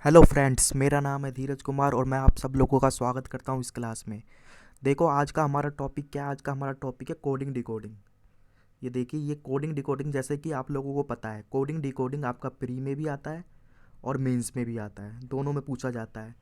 Hello friends, मेरा नाम है धीरज कुमार और मैं आप सब लोगों का स्वागत करता हूँ इस क्लास में। देखो, आज का हमारा टॉपिक क्या है। आज का हमारा टॉपिक है कोडिंग डिकोडिंग। ये देखिए, ये कोडिंग डिकोडिंग जैसे कि आप लोगों को पता है, कोडिंग डिकोडिंग आपका प्री में भी आता है और मेंस में भी आता है, दोनों में पूछा जाता है।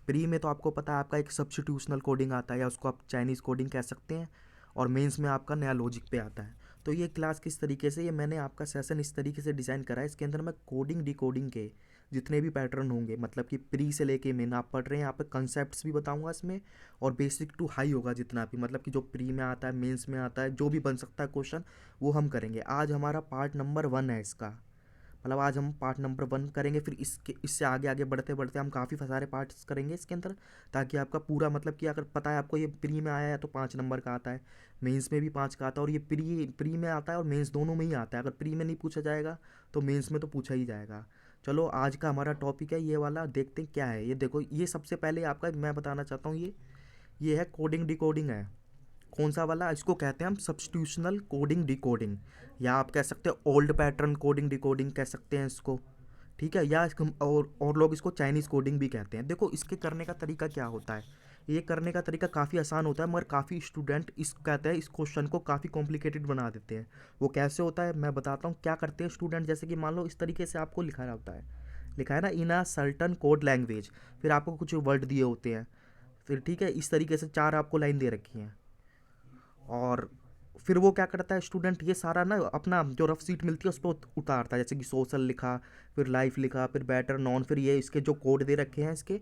प्री में तो आपको पता है, आपका एक सब्स्टिट्यूशनल कोडिंग आता है या उसको आप चाइनीज़ कोडिंग कह सकते हैं। और मेंस में आपका नया लॉजिक पे आता है। तो ये क्लास किस तरीके से, ये मैंने आपका सेशन इस तरीके से डिज़ाइन करा है, इसके अंदर मैं कोडिंग डिकोडिंग के जितने भी पैटर्न होंगे, मतलब कि प्री से लेके मेन आप पढ़ रहे हैं, यहाँ पे कंसेप्ट्स भी बताऊंगा इसमें। और बेसिक टू हाई होगा जितना भी, मतलब कि जो प्री में आता है, मेंस में आता है, जो भी बन सकता है क्वेश्चन, वो हम करेंगे। आज हमारा पार्ट नंबर 1 है इसका। मतलब आज हम पार्ट नंबर 1 करेंगे, फिर इसके इससे आगे आगे बढ़ते बढ़ते हम काफ़ी सारे पार्ट्स करेंगे इसके अंदर। ताकि आपका पूरा, मतलब कि अगर पता है आपको ये प्री में आया है तो 5 नंबर का आता है, मेंस में भी 5 का आता है, और ये प्री प्री में आता है और मेंस दोनों में ही आता है। अगर प्री में नहीं पूछा जाएगा तो मेंस में तो पूछा ही जाएगा। चलो, आज का हमारा टॉपिक है ये वाला, देखते हैं क्या है। ये देखो, ये सबसे पहले आपका मैं बताना चाहता हूँ, ये है कोडिंग डिकोडिंग है। कौन सा वाला, इसको कहते हैं हम सब्स्टिट्यूशनल कोडिंग डिकोडिंग, या आप कह सकते हैं ओल्ड पैटर्न कोडिंग डिकोडिंग कह सकते हैं इसको। ठीक है, या और लोग इसको चाइनीज़ कोडिंग भी कहते हैं। देखो, इसके करने का तरीका क्या होता है। ये करने का तरीका काफ़ी आसान होता है, मगर काफ़ी स्टूडेंट इस कहते हैं इस क्वेश्चन को काफ़ी कॉम्प्लिकेटेड बना देते हैं। वो कैसे होता है मैं बताता हूँ। क्या करते हैं स्टूडेंट, जैसे कि मान लो इस तरीके से आपको लिखा रहा होता है, लिखा है ना, इन अ सर्टन कोड लैंग्वेज। फिर आपको कुछ वर्ड दिए होते हैं। फिर ठीक है, इस तरीके से 4 आपको लाइन दे रखी हैं। और फिर वो क्या करता है स्टूडेंट, ये सारा ना अपना जो रफ सीट मिलती है उस पर उतारता है। जैसे कि सोशल लिखा, फिर लाइफ लिखा, फिर बेटर नॉन, फिर ये इसके जो कोड दे रखे हैं इसके,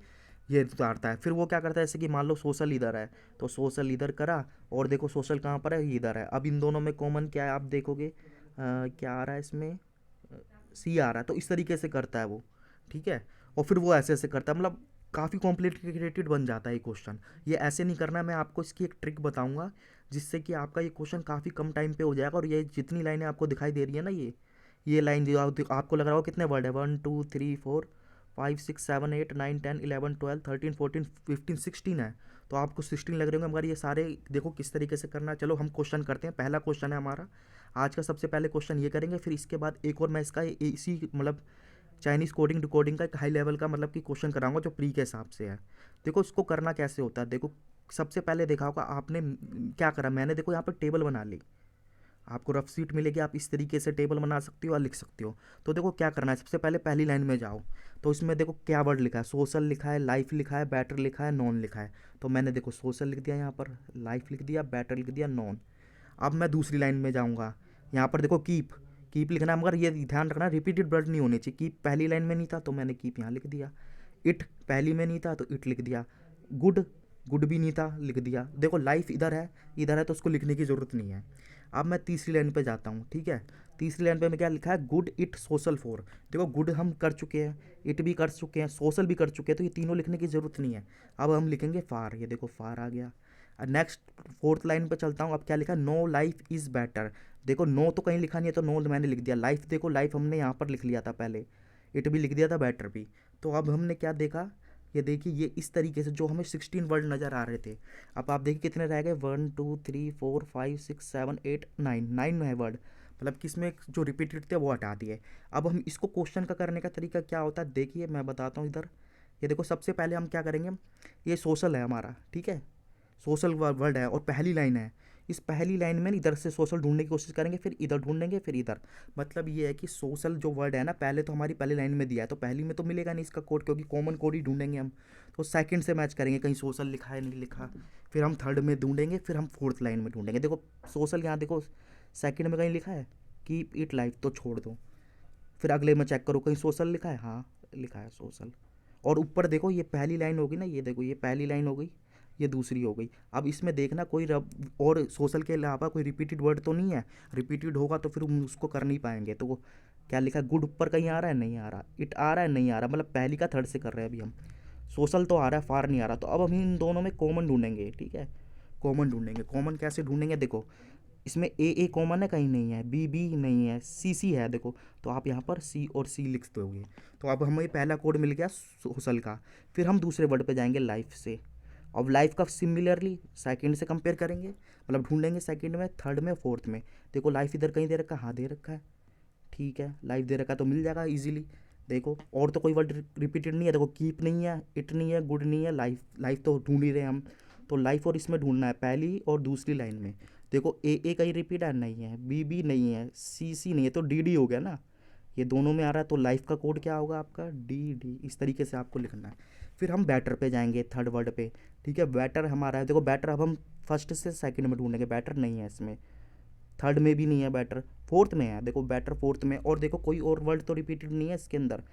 ये उतारता है। फिर वो क्या करता है, जैसे कि मान लो सोशल इधर है तो सोशल इधर करा, और देखो सोशल कहाँ पर है, ये इधर है। अब इन दोनों में कॉमन क्या है आप देखोगे, क्या आ रहा है इसमें, सी आ रहा है। तो इस तरीके से करता है वो। ठीक है, और फिर वो ऐसे ऐसे करता है, मतलब काफ़ी कॉम्प्लिकेटेड बन जाता है ये क्वेश्चन। ये ऐसे नहीं करना है, मैं आपको इसकी एक ट्रिक बताऊंगा, जिससे कि आपका ये क्वेश्चन काफ़ी कम टाइम पे हो जाएगा। और ये जितनी लाइनें आपको दिखाई दे रही है ना, ये लाइन जो आपको लग रहा हो कितने वर्ड है, 1 2 3 4 5 6 7 8 9 10 11 12 13 14 15 16 है। तो आपको 16 लग रहे होंगे, मगर ये सारे देखो किस तरीके से करना है। चलो हम क्वेश्चन करते हैं। पहला क्वेश्चन है हमारा आज का, सबसे पहले क्वेश्चन ये करेंगे। फिर इसके बाद एक और मैं इसका इसी मतलब चाइनीज़ कोडिंग डिकोडिंग का एक हाई लेवल का मतलब कि क्वेश्चन कराऊंगा जो प्री के हिसाब से है। देखो इसको करना कैसे होता है। देखो, सबसे पहले देखा होगा आपने, क्या करा मैंने, देखो यहाँ पर टेबल बना ली। आपको रफ सीट मिलेगी, आप इस तरीके से टेबल बना सकते हो और लिख सकते हो। तो देखो क्या करना है, सबसे पहले पहली लाइन में जाओ। तो इसमें देखो क्या वर्ड लिखा है, सोशल लिखा है, लाइफ लिखा है, बैटर लिखा है, नॉन लिखा है। तो मैंने देखो सोशल लिख दिया, यहाँ पर लाइफ लिख दिया, बैटर लिख दिया, नॉन। अब मैं दूसरी लाइन में जाऊँगा। यहाँ पर देखो कीप, कीप लिखना है, मगर ये ध्यान रखना रिपीटेड वर्ड नहीं होने चाहिए। कीप पहली लाइन में नहीं था तो मैंने कीप यहाँ लिख दिया। इट पहली में नहीं था तो इट लिख दिया। गुड, गुड भी नहीं था, लिख दिया। देखो लाइफ इधर है, इधर है, तो उसको लिखने की ज़रूरत नहीं है। अब मैं तीसरी लाइन पे जाता हूँ। ठीक है, तीसरी लाइन पे मैं क्या लिखा है, गुड इट सोशल फॉर। देखो गुड हम कर चुके हैं, इट भी कर चुके हैं, सोशल भी कर चुके हैं, तो ये तीनों लिखने की ज़रूरत नहीं है। अब हम लिखेंगे फार, ये देखो फार आ गया। नेक्स्ट फोर्थ लाइन पे चलता हूँ। अब क्या लिखा है, नो लाइफ इज़ बेटर। देखो नो तो कहीं लिखा नहीं है, तो नो मैंने लिख दिया। लाइफ देखो, लाइफ हमने यहाँ पर लिख लिया था पहले, इट भी लिख दिया था, बेटर भी। तो अब हमने क्या देखा, ये देखिए, ये इस तरीके से जो हमें 16 वर्ड नज़र आ रहे थे, अब आप देखिए कितने रह गए, 1 2 3 4 5 6 7 8 9, 9 है वर्ड। मतलब कि इसमें जो रिपीटेड थे वो हटा दिए। अब हम इसको क्वेश्चन का करने का तरीका क्या होता है, देखिए मैं बताता हूँ इधर। ये देखो सबसे पहले हम क्या करेंगे, ये सोशल है हमारा, ठीक है, सोशल वर्ड है और पहली लाइन है। इस पहली लाइन में इधर से सोशल ढूंढने की कोशिश करेंगे, फिर इधर ढूंढेंगे, फिर इधर। मतलब ये है कि सोशल जो वर्ड है ना, पहले तो हमारी पहली लाइन में दिया है, तो पहली में तो मिलेगा नहीं इसका कोड, क्योंकि कॉमन कोड ही ढूंढेंगे हम। तो सेकंड से मैच करेंगे, कहीं सोशल लिखा है नहीं लिखा। फिर हम थर्ड में ढूंढेंगे, फिर हम फोर्थ लाइन में ढूंढेंगे। देखो सोशल यहाँ देखो सेकंड में कहीं लिखा है, कीप इट लाइफ, तो छोड़ दो। फिर अगले में चेक करो, कहीं सोशल लिखा है, हाँ लिखा है सोशल। और ऊपर देखो ये पहली लाइन होगी ना, ये देखो ये पहली लाइन हो गई, ये दूसरी हो गई। अब इसमें देखना कोई रब और सोशल के अलावा कोई रिपीटेड वर्ड तो नहीं है। रिपीटेड होगा तो फिर हम उसको कर नहीं पाएंगे। तो वो क्या लिखा है, गुड ऊपर कहीं आ रहा है, नहीं आ रहा, इट आ रहा है, नहीं आ रहा, मतलब पहली का थर्ड से कर रहे हैं अभी हम। सोशल तो आ रहा है, फार नहीं आ रहा। तो अब हम इन दोनों में कॉमन ढूंढेंगे। ठीक है, कॉमन ढूंढेंगे। कॉमन कैसे ढूंढेंगे, देखो इसमें ए कॉमन है, कहीं नहीं है, बी नहीं है, सी है देखो। तो आप यहाँ पर सी और सी लिख दोगे। तो अब हमें पहला कोड मिल गया सोशल का। फिर हम दूसरे वर्ड पे जाएंगे लाइफ से। अब लाइफ का सिमिलरली सेकंड से कंपेयर करेंगे, मतलब ढूंढेंगे सेकंड में, थर्ड में, फोर्थ में। देखो लाइफ इधर कहीं दे रखा है, हाँ दे रखा है, ठीक है, लाइफ दे रखा है तो मिल जाएगा इजीली। देखो और तो कोई वर्ड रिपीटेड नहीं है, देखो कीप नहीं है, इट नहीं है, गुड नहीं है, लाइफ, लाइफ तो ढूंढ ही रहे हैं हम। तो लाइफ और इसमें ढूंढना है पहली और दूसरी लाइन में। देखो ए कहीं रिपीट है नहीं है, बी नहीं है, सी नहीं है, तो डी हो गया ना, ये दोनों में आ रहा है। तो लाइफ का कोड क्या होगा आपका, डी। इस तरीके से आपको लिखना है। फिर हम बैटर पे जाएंगे, थर्ड वर्ड पे। ठीक है, बैटर हमारा है, देखो बैटर अब हम फर्स्ट से सेकंड में ढूंढेंगे, बैटर नहीं है इसमें, थर्ड में भी नहीं है बैटर, फोर्थ में है, देखो बैटर फोर्थ में। और देखो कोई और वर्ड तो रिपीटेड नहीं है इसके अंदर।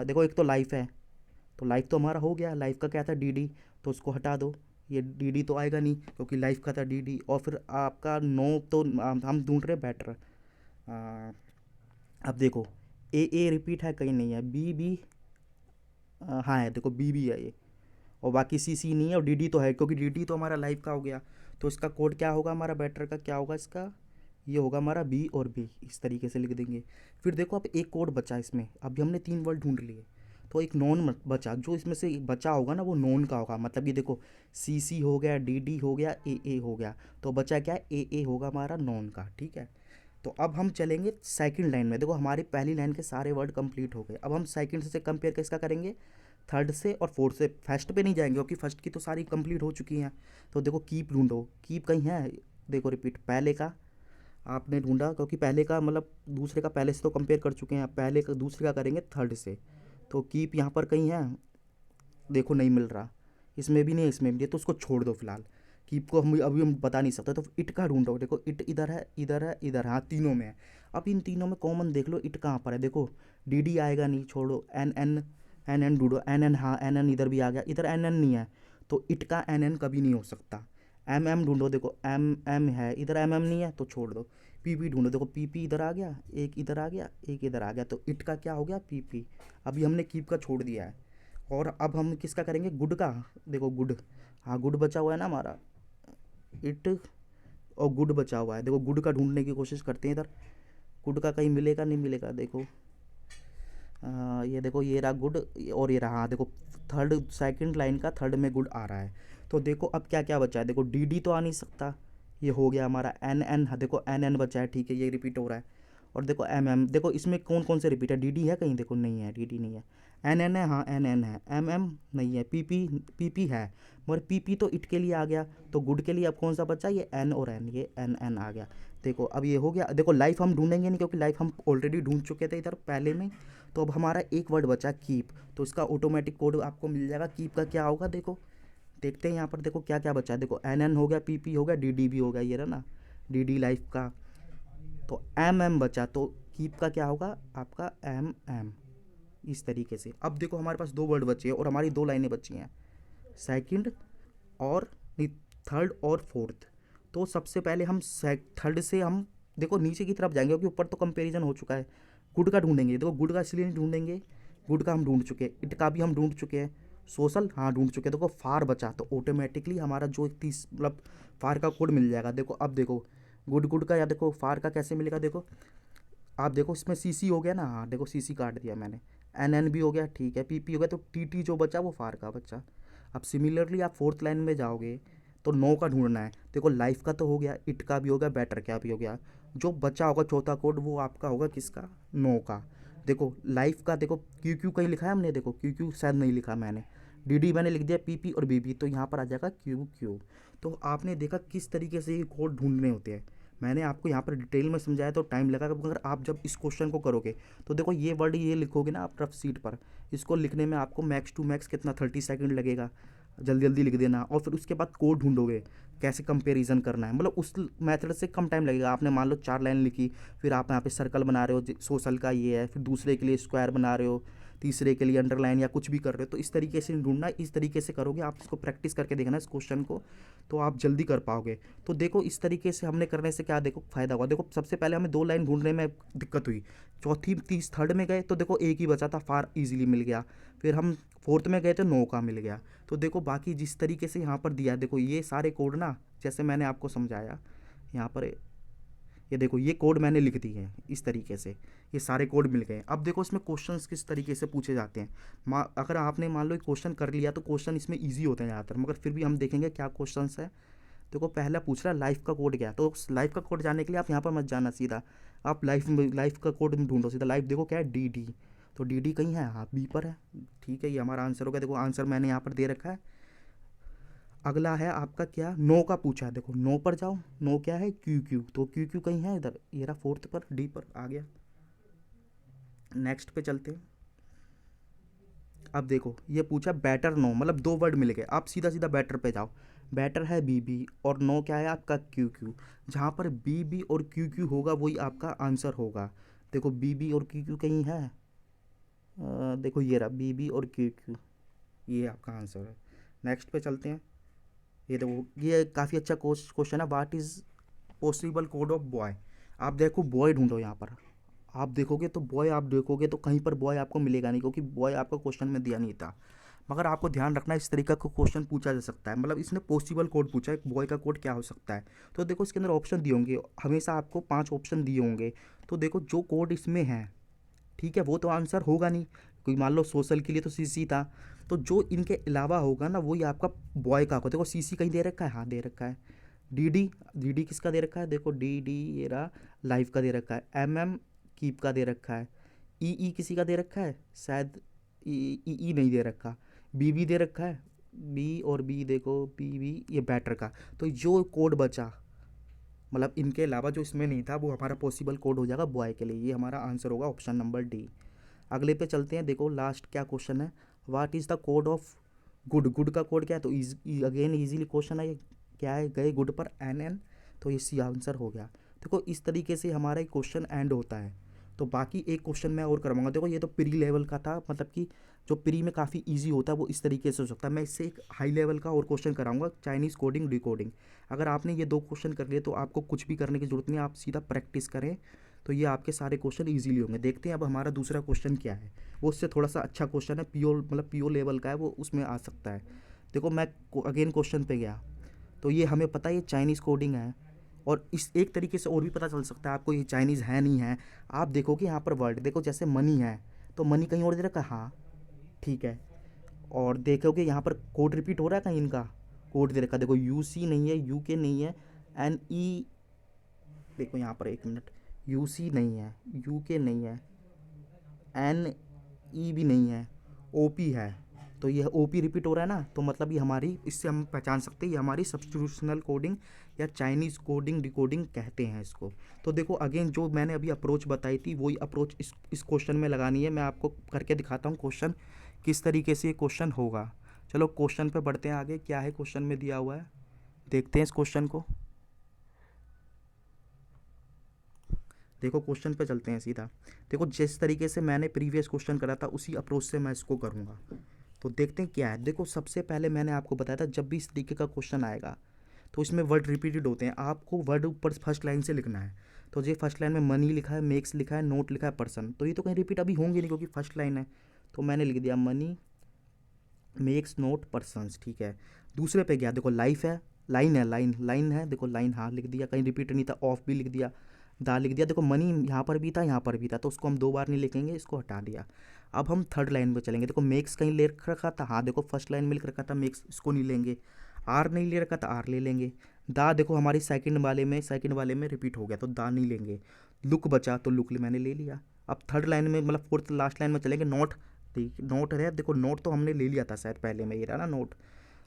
देखो एक तो लाइफ है, तो लाइफ तो हमारा हो गया, लाइफ का क्या था डी, तो उसको हटा दो, ये डी तो आएगा नहीं क्योंकि लाइफ का था डी। और फिर आपका नो, तो हम ढूंढ रहे बैटर। अब देखो ए रिपीट है कहीं नहीं है, बी हाँ है, देखो बी है ये, और बाकी सी नहीं है, और डी तो है क्योंकि डी तो हमारा लाइफ का हो गया। तो इसका कोड क्या होगा हमारा बैटर का, क्या होगा इसका, ये होगा हमारा बी और बी, इस तरीके से लिख देंगे। फिर देखो अब एक कोड बचा इसमें, अभी हमने 3 वर्ड ढूंढ लिए, तो एक नॉन बचा, जो इसमें से बचा होगा ना वो नॉन का होगा, मतलब ये देखो सी हो गया, डी हो गया, ए हो गया, तो बचा क्या, ए होगा हमारा नॉन का। ठीक है, तो अब हम चलेंगे सेकंड लाइन में। देखो हमारी पहली लाइन के सारे वर्ड कंप्लीट हो गए, अब हम सेकंड से कंपेयर किसका करेंगे, थर्ड से और फोर्थ से। फर्स्ट पे नहीं जाएंगे क्योंकि फर्स्ट की तो सारी कंप्लीट हो चुकी हैं। तो देखो कीप ढूंढो, कीप कहीं है, देखो रिपीट पहले का आपने ढूंढा, क्योंकि पहले का मतलब दूसरे का पहले से तो कंपेयर कर चुके हैं, पहले का दूसरे का करेंगे थर्ड से। तो कीप यहाँ पर कहीं है, देखो नहीं मिल रहा, इसमें भी नहीं, इसमें भी नहीं, तो उसको छोड़ दो फिलहाल। कीप को हम अभी हम बता नहीं सकते, तो इट का ढूंढो, देखो इट इधर है, इधर है, इधर है, हाँ तीनों में है। अब इन तीनों में कॉमन देख लो, इट कहाँ पर है, देखो डी आएगा नहीं, छोड़ो, एन ढूंढो, एन हाँ एन इधर भी आ गया, इधर एन नहीं है, तो इट का एन कभी नहीं हो सकता। एम ढूंढो, देखो एम है, इधर एम नहीं है, तो छोड़ दो। पी ढूंढो, देखो पी इधर आ गया, एक इधर आ गया, एक इधर आ गया, तो इट का क्या हो गया, पी। अभी हमने कीप का छोड़ दिया है। और अब हम किसका करेंगे, गुड का, देखो गुड, हाँ गुड बचा हुआ है ना हमारा, इट और गुड बचा हुआ है, देखो गुड का ढूंढने की कोशिश करते हैं इधर, गुड का कहीं मिलेगा नहीं मिलेगा, देखो ये देखो ये रहा गुड, और ये रहा, हाँ देखो थर्ड सेकंड लाइन का थर्ड में गुड आ रहा है। तो देखो अब क्या क्या बचा है, देखो डी तो आ नहीं सकता, ये हो गया हमारा एन, हाँ देखो एन बचा है, ठीक है ये रिपीट हो रहा है। और देखो देखो इसमें कौन कौन से रिपीट है, डी है कहीं, देखो नहीं है, डी नहीं है, एन है, हाँ एन है, एम नहीं है, पी है, मगर पी तो इट के लिए आ गया। तो गुड के लिए अब कौन सा बचा, ये एन और एन, ये एन आ गया। देखो अब ये हो गया, देखो लाइफ हम ढूंढेंगे नहीं क्योंकि लाइफ हम ऑलरेडी ढूंढ चुके थे इधर पहले में। तो अब हमारा एक वर्ड बचा कीप, तो इसका ऑटोमेटिक कोड आपको मिल जाएगा, कीप का क्या होगा, देखो देखते हैं यहाँ पर, देखो क्या क्या बचा है, देखो एन हो गया, पी हो गया, डी भी हो गया, ये रहा ना डी लाइफ का। तो एम बचा, तो कीप का क्या होगा आपका, एम। इस तरीके से अब देखो हमारे पास 2 वर्ड बचे हैं और हमारी 2 लाइनें बची हैं, सेकंड और थर्ड और फोर्थ। तो सबसे पहले हम थर्ड से हम देखो नीचे की तरफ जाएंगे क्योंकि ऊपर तो कंपैरिजन हो चुका है। गुड का ढूंढेंगे, देखो गुड का इसलिए नहीं ढूंढेंगे, गुड का हम ढूंढ चुके हैं, इट का भी हम ढूंढ चुके हैं, सोशल हाँ ढूंढ चुके हैं। देखो फार बचा, तो ऑटोमेटिकली हमारा जो 30 मतलब फार का कोड मिल जाएगा। देखो अब देखो गुड का, या देखो फार का कैसे मिलेगा, देखो आप देखो इसमें सी हो गया ना, हाँ देखो सी काट दिया मैंने, एन भी हो गया, ठीक है पी हो गया, तो टी जो बचा वो फार का बचा। अब सिमिलरली आप फोर्थ लाइन में जाओगे तो नो का ढूंढना है, देखो लाइफ का तो हो गया, इट का भी हो गया, बेटर का भी हो गया, जो बचा होगा चौथा कोड वो आपका होगा किसका, नो का। देखो लाइफ का, देखो क्यू कहीं लिखा है हमने, देखो क्यू शायद नहीं लिखा मैंने, डी मैंने लिख दिया, पी और बी, तो यहाँ पर आ जाएगा क्यू। तो आपने देखा किस तरीके से ये कोड ढूंढने होते हैं, मैंने आपको यहाँ पर डिटेल में समझाया तो टाइम लगा, मगर आप जब इस क्वेश्चन को करोगे तो देखो ये वर्ड ये लिखोगे ना आप रफ सीट पर, इसको लिखने में आपको मैक्स टू मैक्स कितना 30 सेकंड लगेगा, जल्दी जल्दी लिख देना। और फिर उसके बाद कोड ढूंढोगे कैसे कंपैरिजन करना है, मतलब उस मेथड से कम टाइम लगेगा। आपने मान लो 4 लाइन लिखी, फिर आप यहाँ पे सर्कल बना रहे हो, सोशल का ये है, फिर दूसरे के लिए स्क्वायर बना रहे हो, तीसरे के लिए अंडरलाइन या कुछ भी कर रहे हो, तो इस तरीके से ढूंढना, इस तरीके से करोगे आप, इसको प्रैक्टिस करके देखना इस क्वेश्चन को, तो आप जल्दी कर पाओगे। तो देखो इस तरीके से हमने करने से क्या देखो फ़ायदा हुआ, देखो सबसे पहले हमें 2 लाइन ढूंढने में दिक्कत हुई, चौथी थर्ड में गए तो देखो एक ही बचा था, फार इजीली मिल गया, फिर हम फोर्थ में गए तो नो का मिल गया। तो देखो बाकी जिस तरीके से यहाँ पर दिया है, देखो ये सारे कोड ना जैसे मैंने आपको समझाया यहाँ पर, ये देखो ये कोड मैंने लिख दिए हैं इस तरीके से, ये सारे कोड मिल गए। अब देखो इसमें क्वेश्चंस किस तरीके से पूछे जाते हैं, अगर आपने मान लो क्वेश्चन कर लिया तो क्वेश्चन इसमें इजी होते हैं ज़्यादातर, मगर फिर भी हम देखेंगे क्या क्वेश्चंस है। देखो पहला पूछ रहा है लाइफ का कोड क्या है, तो लाइफ का कोड जानने के लिए आप यहाँ पर मत जाना, सीधा आप लाइफ का कोड ढूंढो, सीधा लाइफ देखो क्या है, डी। तो डी डी कहीं है, हाँ बी पर है। ठीक है, ये हमारा आंसर होगा। देखो आंसर मैंने यहाँ पर दे रखा है। अगला है आपका क्या, नो का पूछा है। देखो नो पर जाओ, नो क्या है, क्यू क्यू, तो क्यू क्यू कहीं है इधर, ये रहा फोर्थ पर, डी पर आ गया। नेक्स्ट पे चलते हैं। अब देखो ये पूछा बेटर नो, मतलब दो वर्ड मिल गए, आप सीधा सीधा बेटर पे जाओ। बेटर है बी बी और नो क्या है आपका क्यू क्यू। जहाँ पर बी बी और क्यू क्यू होगा वही आपका आंसर होगा। देखो बी बी और क्यू क्यू कहीं है, देखो ये रहा बी बी और क्यू क्यू, ये आपका आंसर है। नेक्स्ट पे चलते हैं। ये देखो ये काफ़ी अच्छा क्वेश्चन है, what is possible code of boy. आप देखो बॉय ढूंढो यहाँ पर, आप देखोगे तो बॉय, आप देखोगे तो कहीं पर बॉय आपको मिलेगा नहीं, क्योंकि बॉय आपको क्वेश्चन में दिया नहीं था। मगर आपको ध्यान रखना इस तरीके का क्वेश्चन पूछा जा सकता है, मतलब इसने पॉसिबल कोड पूछा है, बॉय का कोड क्या हो सकता है। तो देखो इसके अंदर ऑप्शन दिए होंगे, हमेशा आपको 5 ऑप्शन दिए होंगे। तो देखो जो कोड इसमें है, ठीक है, वो तो आंसर होगा नहीं, कोई मान लो सोशल के लिए तो सीसी था। तो जो इनके अलावा होगा ना वही आपका बॉय का होगा। देखो सीसी कहीं दे रखा है, हाँ दे रखा है। डी डी, डी डी किसका दे रखा है, देखो डी डी ये रहा लाइफ का दे रखा है। एम एम कीप का दे रखा है। ई ई किसी का दे रखा है शायद, ई ई ई नहीं दे रखा। बी बी दे रखा है, बी और बी देखो बी बी ये बैटर का। तो जो कोड बचा, मतलब इनके अलावा जो इसमें नहीं था वो हमारा पॉसिबल कोड हो जाएगा बॉय के लिए, ये हमारा आंसर होगा ऑप्शन नंबर डी। अगले पे चलते हैं। देखो लास्ट क्या क्वेश्चन है, what is the code of good. Good का कोड क्या है, तो अगेन इजीली क्वेश्चन है ये, क्या है, गए गुड पर एन एन, तो इसी आंसर हो गया। देखो इस तरीके से हमारा एक क्वेश्चन एंड होता है। तो बाकी एक क्वेश्चन मैं और करवाऊंगा। देखो ये तो प्री लेवल का था, मतलब कि जो प्री में काफ़ी इजी होता है वो इस तरीके से हो सकता है। मैं इससे एक हाई लेवल का और क्वेश्चन कराऊंगा, चाइनीज़ कोडिंग डिकोडिंग। अगर आपने ये 2 क्वेश्चन कर लिए तो आपको कुछ भी करने की ज़रूरत नहीं है, आप सीधा प्रैक्टिस करें तो ये आपके सारे क्वेश्चन इजीली होंगे। देखते हैं अब हमारा दूसरा क्वेश्चन क्या है, वो उससे थोड़ा सा अच्छा क्वेश्चन है, प्योर मतलब प्योर लेवल का है, वो उसमें आ सकता है। देखो मैं अगेन क्वेश्चन पे गया, तो ये हमें पता है ये चाइनीज़ कोडिंग है। और इस एक तरीके से और भी पता चल सकता है आपको ये चाइनीज़ है नहीं है। आप देखोगे यहाँ पर वर्ड, देखो जैसे मनी है तो मनी कहीं और दे रखा है, हाँ ठीक है। और देखोगे यहाँ पर कोड रिपीट हो रहा है कहीं, इनका कोड दे रखा है। देखो यू सी नहीं है, यू के नहीं है, एन ई, देखो यहाँ पर एक मिनट, यू सी नहीं है, यू के नहीं है, एन ई भी नहीं है, ओ पी है। तो ये ओ पी रिपीट हो रहा है ना, तो मतलब ये हमारी, इससे हम पहचान सकते हैं ये हमारी सब्स्टिट्यूशनल कोडिंग या चाइनीज़ कोडिंग डिकोडिंग कहते हैं इसको। तो देखो अगेन जो मैंने अभी अप्रोच बताई थी वही अप्रोच इस क्वेश्चन में लगानी है। मैं आपको करके दिखाता हूँ क्वेश्चन किस तरीके से ये क्वेश्चन होगा। चलो क्वेश्चन पे बढ़ते हैं आगे, क्या है क्वेश्चन में दिया हुआ है, देखते हैं इस क्वेश्चन को। देखो क्वेश्चन पे चलते हैं सीधा। देखो जिस तरीके से मैंने प्रीवियस क्वेश्चन करा था उसी अप्रोच से मैं इसको करूँगा। तो देखते हैं क्या है। देखो सबसे पहले मैंने आपको बताया था जब भी इस तरीके का क्वेश्चन आएगा तो इसमें वर्ड रिपीटेड होते हैं, आपको वर्ड ऊपर फर्स्ट लाइन से लिखना है। तो ये फर्स्ट लाइन में मनी लिखा है, मेक्स लिखा है, नोट लिखा है, पर्सन, तो ये तो कहीं रिपीट अभी होंगे नहीं क्योंकि फर्स्ट लाइन है। तो मैंने लिख दिया मनी मेक्स नोट पर्सनस, ठीक है। दूसरे पे गया, देखो लाइफ है, लाइन है, लाइन लाइन है, देखो लाइन हाँ लिख दिया, कहीं रिपीट नहीं था, ऑफ भी लिख दिया, दा लिख दिया। देखो मनी यहाँ पर भी था यहाँ पर भी था, तो उसको हम 2 बार नहीं लिखेंगे, इसको हटा दिया। अब हम थर्ड लाइन पे चलेंगे। देखो मेक्स कहीं ले रखा था, हाँ देखो फर्स्ट लाइन में लिख रखा था मेक्स, इसको नहीं लेंगे। आर नहीं ले रखा था, आर ले लेंगे। दा देखो हमारी सेकंड वाले में रिपीट हो गया तो दा नहीं लेंगे। लुक बचा तो लुक मैंने ले लिया। अब थर्ड लाइन में मतलब फोर्थ लास्ट लाइन में चलेंगे। नोट, ठीक नोट है, देखो नोट तो हमने ले लिया था शायद पहले में, ये रहा ना नोट।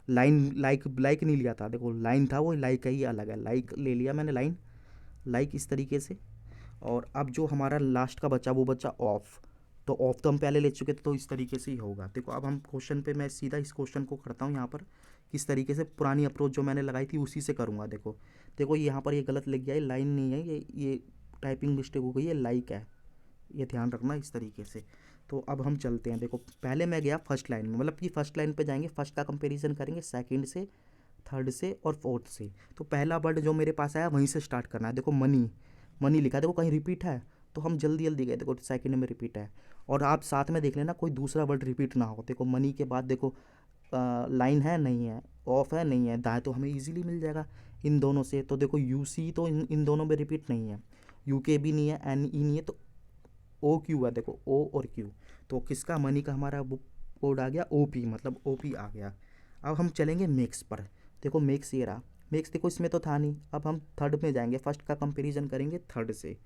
लाइन लाइक लाइक नहीं लिया था, देखो लाइन था वो, लाइक का ही अलग है, लाइक ले लिया मैंने, लाइन लाइक इस तरीके से। और अब जो हमारा लास्ट का बचा वो बचा ऑफ, तो ऑफ तो हम पहले ले चुके थे तो इस तरीके से ही होगा। देखो अब हम क्वेश्चन पे, मैं सीधा इस क्वेश्चन को करता हूँ यहाँ पर किस तरीके से, पुरानी अप्रोच जो मैंने लगाई थी उसी से करूँगा। देखो देखो यहाँ पर ये गलत लिख गया है, लाइन नहीं है ये टाइपिंग मिस्टेक हो गई है, लाइक है, ये ध्यान रखना इस तरीके से। तो अब हम चलते हैं। देखो पहले मैं गया फर्स्ट लाइन में, मतलब कि फर्स्ट लाइन पे जाएंगे, फर्स्ट का कंपैरिजन करेंगे सेकंड से, थर्ड से और फोर्थ से। तो पहला वर्ड जो मेरे पास आया वहीं से स्टार्ट करना है। देखो मनी, मनी लिखा है, देखो कहीं रिपीट है तो हम जल्दी जल्दी गए, देखो सेकंड में रिपीट है। और आप साथ में देख लेना कोई दूसरा वर्ड रिपीट ना हो। देखो मनी के बाद देखो लाइन है नहीं है, ऑफ है नहीं है, दाएँ, तो हमें इजीली मिल जाएगा इन दोनों से। तो देखो यू सी तो इन दोनों में रिपीट नहीं है, यू के भी नहीं है, एन ई नहीं है, तो ओ क्यू है, देखो ओ और क्यू। तो किसका, मनी का हमारा बुक कोड आ गया ओ पी, मतलब ओ पी आ गया। अब हम चलेंगे मेक्स पर। देखो मेक्स ये रहा, मेक्स देखो इसमें तो था नहीं, अब हम थर्ड में जाएंगे, फर्स्ट का कंपैरिजन करेंगे थर्ड से।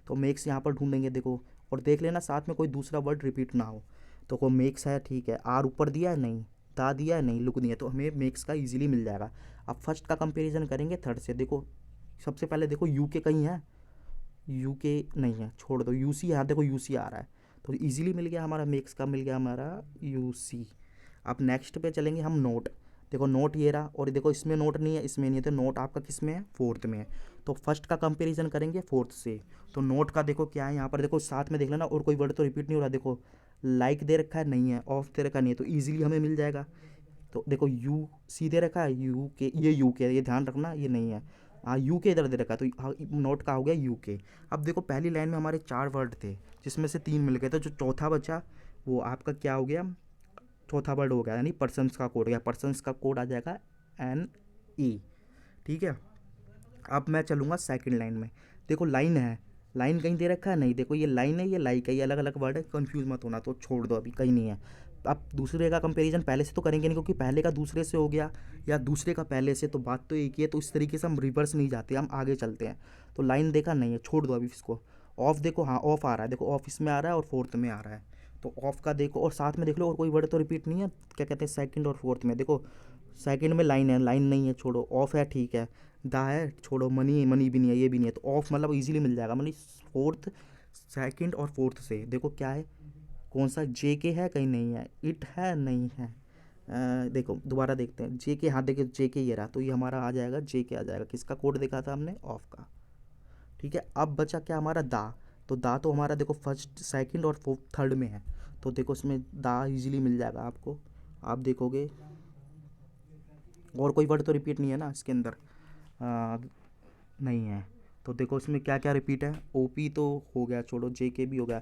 तो मेक्स यहाँ पर ढूंढेंगे, देखो और देख लेना साथ में कोई दूसरा वर्ड रिपीट ना हो। तो को मेक्स है, ठीक है, आर ऊपर दिया है नहीं, दा दिया है नहीं, लुक दिया है, तो हमें मेक्स का इजीली मिल जाएगा। अब फर्स्ट का कंपैरिजन करेंगे थर्ड से। देखो सबसे पहले देखो यूके कहीं है, यूके नहीं है, छोड़ दो, यूसी यहाँ देखो यूसी आ रहा है, तो इजीली मिल गया हमारा, मेक्स का मिल गया हमारा यूसी। अब नेक्स्ट पे चलेंगे हम, नोट। देखो नोट ये रहा, और देखो इसमें नोट नहीं है, इसमें नहीं है, तो नोट आपका किस में है, फोर्थ में है। तो फर्स्ट का कंपैरिजन करेंगे फोर्थ से। तो नोट का देखो क्या है यहाँ पर, देखो साथ में देख लेना, और कोई वर्ड तो रिपीट नहीं हो रहा। देखो लाइक दे रखा है नहीं है, ऑफ दे रखा नहीं है, तो ईजिली हमें मिल जाएगा। तो देखो यू सी दे रखा है, यू के, ये यू के, ये ध्यान रखना ये नहीं है, हाँ यू के इधर दे रखा है, तो नोट का हो गया यू के। अब देखो पहली लाइन में हमारे 4 वर्ड थे, जिसमें से 3 मिल गए, तो जो चौथा बचा वो आपका क्या हो गया, चौथा वर्ड हो गया, यानी पर्सन्स का कोड गया, पर्सन्स का कोड आ जाएगा NE। ठीक है, अब मैं चलूँगा सेकंड लाइन में। देखो लाइन है, लाइन कहीं दे रखा है नहीं, देखो ये लाइन है, ये लाइक है, ये अलग अलग वर्ड है, कंफ्यूज मत होना, तो छोड़ दो, अभी कहीं नहीं है। अब दूसरे का कंपैरिजन पहले से तो करेंगे नहीं, क्योंकि पहले का दूसरे से हो गया या दूसरे का पहले से, तो बात तो एक ही है, तो इस तरीके से हम रिवर्स नहीं जाते, हम आगे चलते हैं। तो लाइन देखा नहीं है, छोड़ दो अभी इसको। ऑफ देखो, हाँ ऑफ आ रहा है, देखो ऑफ इसमें आ रहा है और फोर्थ में आ रहा है, तो ऑफ का देखो, और साथ में देख लो और कोई वर्ड तो रिपीट नहीं है, क्या कहते हैं सेकंड और फोर्थ में, देखो सेकंड में लाइन है, लाइन नहीं है, छोड़ो, ऑफ है, ठीक है, दा है, छोड़ो, मनी, मनी भी नहीं है, ये भी नहीं है, तो ऑफ मतलब इजीली मिल जाएगा, मतलब फोर्थ, सेकंड और फोर्थ से। देखो क्या है, कौन सा, जे के है कहीं नहीं है, इट है नहीं है, देखो दोबारा देखते हैं, जे के, हाँ देखिए जे के ये रहा, तो ये हमारा आ जाएगा, जे के आ जाएगा, किसका कोड देखा था हमने, ऑफ का। ठीक है, अब बचा क्या हमारा, दा। तो दा तो हमारा देखो फर्स्ट, सेकंड और फोर्थ, थर्ड में है, तो देखो इसमें दा इजीली मिल जाएगा आपको। आप देखोगे और कोई वर्ड तो रिपीट नहीं है ना इसके अंदर, आ, नहीं है, तो देखो इसमें क्या क्या रिपीट है, ओपी तो हो गया, छोड़ो, जे के भी हो गया,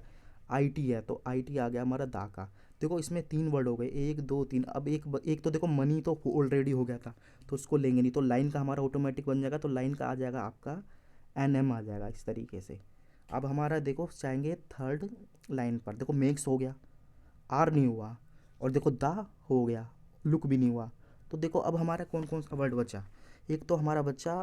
आईटी है, तो आईटी आ गया हमारा दा का। देखो इसमें 3 वर्ड हो गए, 1 2 3, अब एक तो देखो मनी तो ऑलरेडी हो गया था, तो उसको लेंगे नहीं, तो लाइन का हमारा ऑटोमेटिक बन जाएगा, तो लाइन का आ जाएगा आपका NM आ जाएगा इस तरीके से। अब हमारा देखो जाएंगे थर्ड लाइन पर, देखो मेक्स हो गया, आर नहीं हुआ, और देखो दा हो गया, लुक भी नहीं हुआ। तो देखो अब हमारा कौन कौन सा वर्ड बचा, एक तो हमारा बच्चा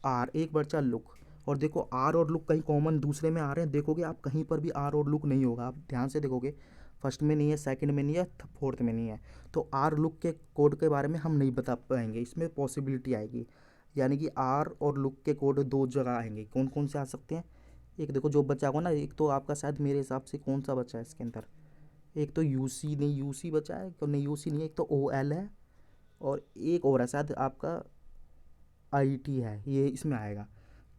आर, एक बच्चा लुक, और देखो आर और लुक कहीं कॉमन दूसरे में आ रहे हैं, देखोगे आप कहीं पर भी आर और लुक नहीं होगा, आप ध्यान से देखोगे, फर्स्ट में नहीं है, सेकंड में नहीं है, फोर्थ में नहीं है, तो आर लुक के कोड के बारे में हम नहीं बता पाएंगे, इसमें पॉसिबिलिटी आएगी, यानी कि आर और लुक के कोड 2 जगह आएंगे, कौन कौन से आ सकते हैं, एक देखो जो बचा होगा ना, एक तो आपका शायद मेरे हिसाब से कौन सा बचा है इसके अंदर, एक तो यूसी नहीं, यूसी बचा है, तो नहीं यूसी नहीं है, एक तो OL है, और एक और है शायद आपका IT है, ये इसमें आएगा।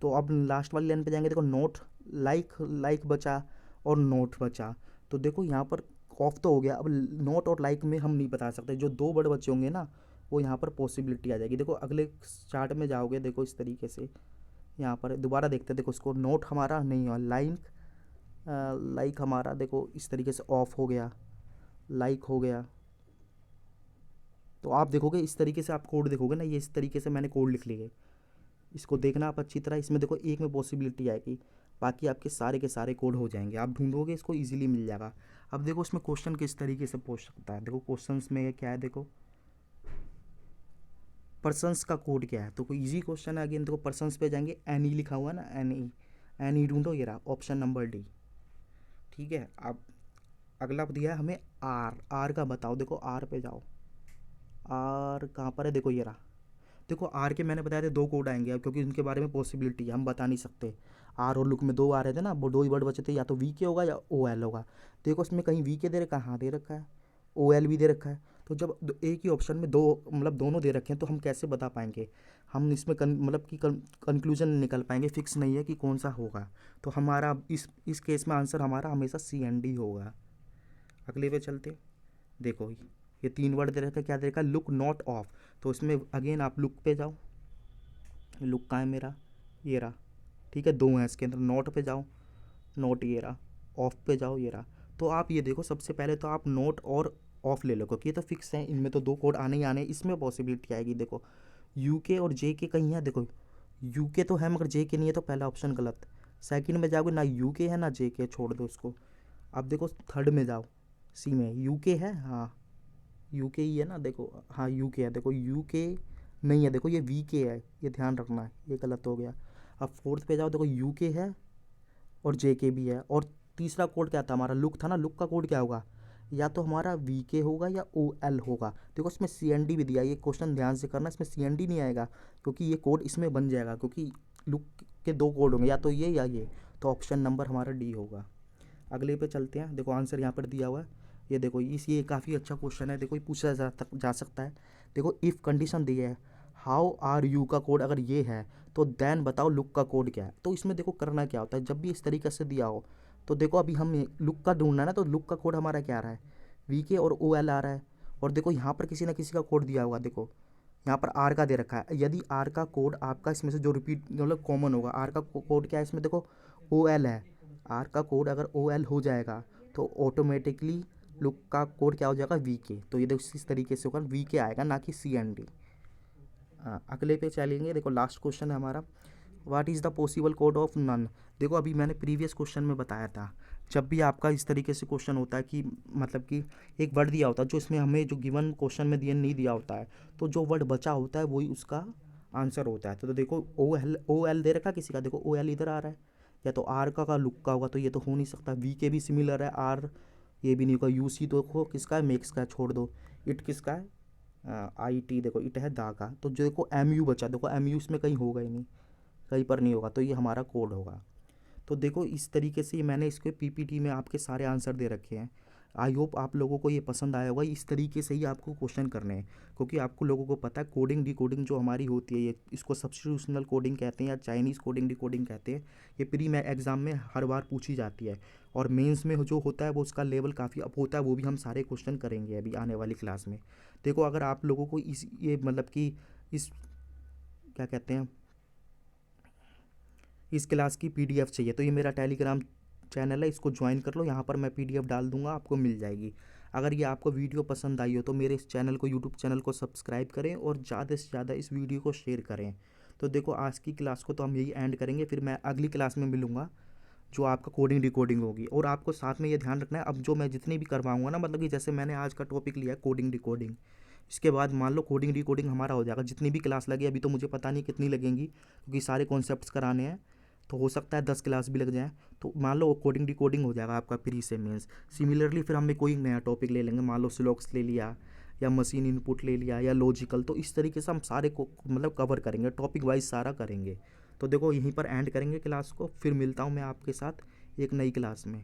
तो अब लास्ट वाली लाइन पे जाएंगे, देखो नोट, लाइक, लाइक बचा और नोट बचा, तो देखो यहाँ पर ऑफ तो हो गया, अब नोट और लाइक में हम नहीं बता सकते, जो 2 वर्ड बचे होंगे ना, वो यहाँ पर पॉसिबिलिटी आ जाएगी। देखो अगले चार्ट में जाओगे, देखो इस तरीके से, यहाँ पर दोबारा देखते हैं, देखो इसको, नोट हमारा नहीं हुआ, लाइक, लाइक हमारा देखो इस तरीके से ऑफ हो गया, लाइक हो गया, तो आप देखोगे इस तरीके से, आप कोड देखोगे ना, ये इस तरीके से मैंने कोड लिख लिए, इसको देखना आप अच्छी तरह, इसमें देखो एक में पॉसिबिलिटी आएगी, बाकी आपके सारे के सारे कोड हो जाएंगे, आप ढूंढोगे इसको इजीली मिल जाएगा। अब देखो इसमें क्वेश्चन किस तरीके से पूछ सकता है, देखो क्वेश्चंस में क्या है, देखो पर्सन्स का कोड क्या है, तो कोई इजी क्वेश्चन है, अगेन देखो पर्सन्स पे जाएंगे, NE लिखा हुआ है ना, NE ढूंढो, ये रहा ऑप्शन नंबर डी। ठीक है, अब अगला दिया है हमें आर का बताओ, देखो आर पे जाओ, आर कहाँ पर है, देखो ये रहा, देखो आर के मैंने बताया था 2 कोड आएंगे अब, क्योंकि उनके बारे में पॉसिबिलिटी है, हम बता नहीं सकते। आर और लुक में 2 आ रहे थे ना, वो 2 ही वर्ड बचे थे, या तो वी के होगा या OL होगा। देखो इसमें कहीं वी के दे रखा है, हाँ दे रखा है, OL भी दे रखा है, तो जब एक ही ऑप्शन में 2, मतलब दोनों दे रखे हैं, तो हम कैसे बता पाएंगे, हम इसमें मतलब कि कंक्लूजन निकल पाएंगे, फिक्स नहीं है कि कौन सा होगा, तो हमारा इस केस में आंसर हमारा हमेशा CND होगा। अगले पे चलते, देखो ये 3 वर्ड दे रखा है, क्या दे रखा है, लुक नॉट ऑफ, तो इसमें अगेन आप लुक पे जाओ, लुक कहाँ है मेरा, ये रहा, ठीक है, 2 हैं इसके अंदर, नोट पे जाओ, नोट ये रहा, ऑफ पे जाओ, ये रहा। तो आप ये देखो, सबसे पहले तो आप नोट और ऑफ ले लो, क्योंकि ये तो फिक्स है, इनमें तो 2 कोड आने ही आने हैं, इसमें पॉसिबिलिटी आएगी। देखो यूके और जे के कहीं है, देखो यूके तो है मगर जे के नहीं है, तो पहला ऑप्शन गलत। सेकंड में जाओगे ना, यूके है ना जे के, छोड़ दो उसको। अब देखो थर्ड में जाओ, सी में यूके है, हाँ यूके ही है ना, देखो हाँ यूके है, देखो यूके नहीं है, देखो ये वी के है, ये ध्यान रखना है, ये गलत हो गया। अब फोर्थ पे जाओ, देखो यूके है और जे के भी है, और तीसरा कोड क्या था हमारा, लुक था ना, लुक का कोड क्या होगा, या तो हमारा VK होगा या OL होगा। देखो इसमें CND भी दिया है, ये क्वेश्चन ध्यान से करना, इसमें CND नहीं आएगा क्योंकि ये कोड इसमें बन जाएगा, क्योंकि लुक के दो कोड होंगे, या तो ये या ये, तो ऑप्शन नंबर हमारा D होगा। अगले पे चलते हैं। देखो आंसर यहाँ पर दिया हुआ है, ये देखो ये काफ़ी अच्छा क्वेश्चन है। देखो ये पूछा जा सकता है। देखो इफ़ कंडीशन दी है, हाउ आर यू का कोड अगर ये है तो देन बताओ लुक का कोड क्या है। तो इसमें देखो करना क्या होता है, जब भी इस तरीके से दिया हो तो देखो अभी हम लुक का ढूंढना है ना, तो लुक का कोड हमारा क्या आ रहा है, VK और OL आ रहा है। और देखो यहाँ पर किसी ना किसी का कोड दिया होगा, देखो यहाँ पर R का दे रखा है। यदि R का कोड आपका इसमें से जो रिपीट मतलब कॉमन होगा, R का कोड क्या है इसमें, देखो OL है। R का कोड अगर OL हो जाएगा तो ऑटोमेटिकली लुक का कोड क्या हो जाएगा, VK। तो ये देखो इस तरीके से होगा, VK आएगा ना कि CND। अगले पे चलेंगे। देखो लास्ट क्वेश्चन है हमारा, what is the possible code of none. देखो अभी मैंने प्रीवियस क्वेश्चन में बताया था, जब भी आपका इस तरीके से क्वेश्चन होता है कि मतलब कि एक वर्ड दिया होता है जो इसमें हमें जो गिवन क्वेश्चन में दिया नहीं दिया होता है, तो जो वर्ड बचा होता है वही उसका आंसर होता है। तो देखो OL दे रखा किसी का, देखो OL इधर आ रहा है, या तो R का लुक का होगा, तो ये तो हो नहीं सकता। VK भी सिमिलर है, R ये भी नहीं होगा। UC देखो किसका है, मेक्स का, छोड़ दो। इट किसका है, IT, देखो इट है दा का। तो जो देखो MU बचा, देखो MU इसमें कहीं होगा ही नहीं, कहीं पर नहीं होगा, तो ये हमारा कोड होगा। तो देखो इस तरीके से मैंने इसके PPT में आपके सारे आंसर दे रखे हैं। आई होप आप लोगों को ये पसंद आया होगा। इस तरीके से ही आपको क्वेश्चन करने हैं, क्योंकि आपको लोगों को पता है कोडिंग डिकोडिंग जो हमारी होती है, ये इसको सब्स्टिट्यूशनल कोडिंग कहते हैं या चाइनीज़ कोडिंग डिकोडिंग कहते हैं। ये प्री में एग्ज़ाम में हर बार पूछी जाती है, और मेंस में जो होता है वो उसका लेवल काफ़ी अप होता है, वो भी हम सारे क्वेश्चन करेंगे अभी आने वाली क्लास में। देखो अगर आप लोगों को इस ये मतलब कि इस क्या कहते हैं, इस क्लास की PDF चाहिए तो ये मेरा टेलीग्राम चैनल है, इसको ज्वाइन कर लो। यहाँ पर मैं PDF डाल दूँगा, आपको मिल जाएगी। अगर ये आपको वीडियो पसंद आई हो तो मेरे इस चैनल को, यूट्यूब चैनल को सब्सक्राइब करें और ज़्यादा से ज़्यादा इस वीडियो को शेयर करें। तो देखो आज की क्लास को तो हम यही एंड करेंगे, फिर मैं अगली क्लास में मिलूँगा जो आपका कोडिंग डिकोडिंग होगी। और आपको साथ में ये ध्यान रखना है, अब जो मैं जितनी भी करवाऊँगा ना, मतलब कि जैसे मैंने आज का टॉपिक लिया है कोडिंग डिकोडिंग, इसके बाद मान लो कोडिंग डिकोडिंग हमारा हो जाएगा। जितनी भी क्लास लगी, अभी तो मुझे पता नहीं कितनी लगेंगी क्योंकि सारे कॉन्सेप्ट्स कराने हैं, तो हो सकता है 10 क्लास भी लग जाए। तो मान लो कोडिंग डिकोडिंग हो जाएगा आपका प्री से मेंस। सिमिलरली फिर हमें कोई नया टॉपिक ले लेंगे, मान लो सिलॉक्स ले लिया या मशीन इनपुट ले लिया या लॉजिकल। तो इस तरीके से हम सारे को मतलब कवर करेंगे, टॉपिक वाइज सारा करेंगे। तो देखो यहीं पर एंड करेंगे क्लास को, फिर मिलता हूँ मैं आपके साथ एक नई क्लास में।